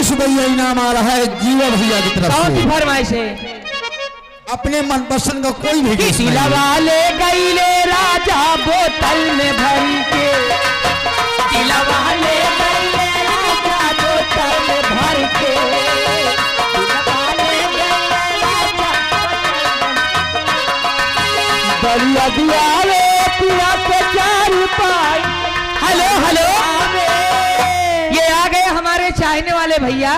20 इनाम आ रहा है जीवा भैया की तरफ कौन सी से। फरमाइश है? अपने मनपसंद का कोई भी गीत सुनाइए। दिलवाले गईले राजा बोतल में भर के, दिलवाले गईले राजा बोतल में भर के, दिलवाले गईले राजा बलिया दियावे पिया के 4 पाई। हेलो हेलो, ये आ गए हमारे चाहने वाले भैया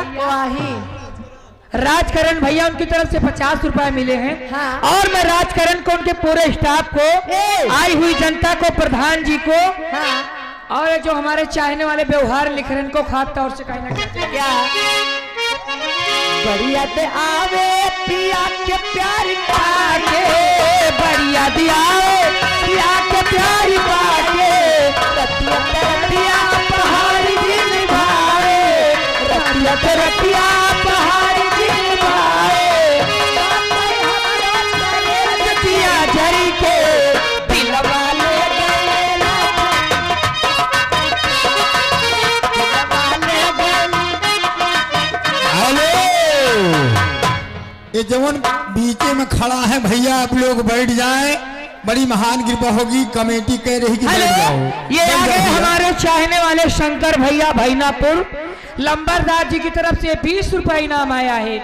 राजकरण भैया, उनकी तरफ से 50 रुपए मिले हैं। हाँ। और मैं राजकरण को, उनके पूरे स्टाफ को, आई हुई जनता को, प्रधान जी को, हाँ। और जो हमारे चाहने वाले व्यवहार लिख रहे हैं इनको खास तौर से कहना चाहते हैं क्या बढ़िया ते आवे पिया के प्यार आगे बढ़िया दिया पिया के प्यार बागे, रतिया ते रतिया पहाड़ी दिन भाए, रतिया ते रतिया पहाड़ी दिन भाए, रतिया झरी के दिलवाले गए हेलो, ये जवन बीचे में खड़ा है भैया, आप लोग बैठ जाएं, बड़ी महान कृपा होगी। कमेटी कह रही कि बैठ जाओ। ये आ गए हमारे चाहने वाले शंकर भैया भैनापुर, लंबरदार जी की तरफ से 20 रुपए इनाम आया है।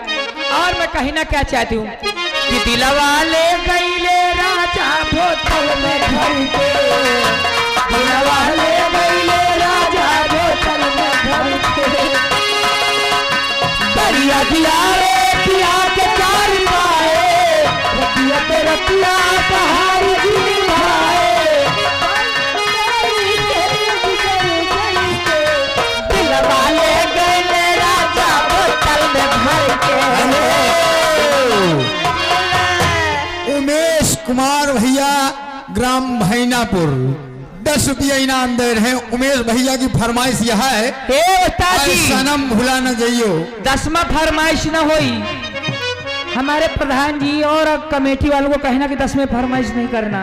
और मैं कहना क्या चाहती हूँ कि दिलवाले गईले राजा बोतल में भर के, दिलवाले गईले राजा बोतल में भर के, बढ़िया दियारे पिया के 4 पाए, रतिया पे रतिया पहाड़ी दिन भाए, दिलवाले गईले राजा बोतल में भर के। उमेश कुमार भैया ग्राम भैनापुर 10 रुपया इनाम दे रहे हैं। उमेश भैया की फरमाइश यह है, हे उस्ताद जी, सनम भुला न जाइयो। 10वां फरमाइश न होई। हमारे प्रधान जी और कमेटी वालों को कहना कि 10वें फरमाइश नहीं करना।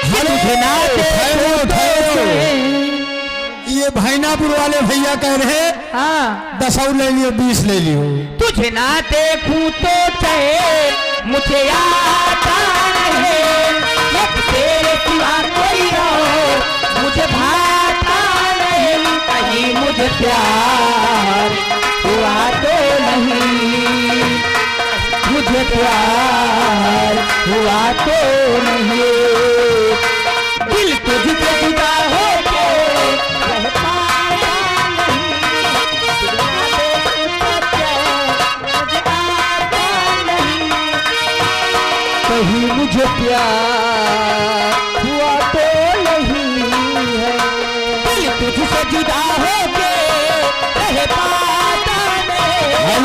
हेलो, ठहरो, ठहरो। ये भैनापुर वाले भैया कह रहे हैं हाँ, 10 और ले लियो, 20 ले लियो। तुझे ना देखूं तो चाहे मुझे आता नहीं, एक तेरे सिवा कोई और मुझे भाता नहीं, कहीं मुझे प्यार हुआ तो नहीं, मुझे प्यार हुआ तो नहीं, दिल तुझसे जुदा हो के रह पाता नहीं, कहीं मुझे प्यार हुआ तो नहीं है, दिल तुझसे जुदा हो के रह पाता नहीं।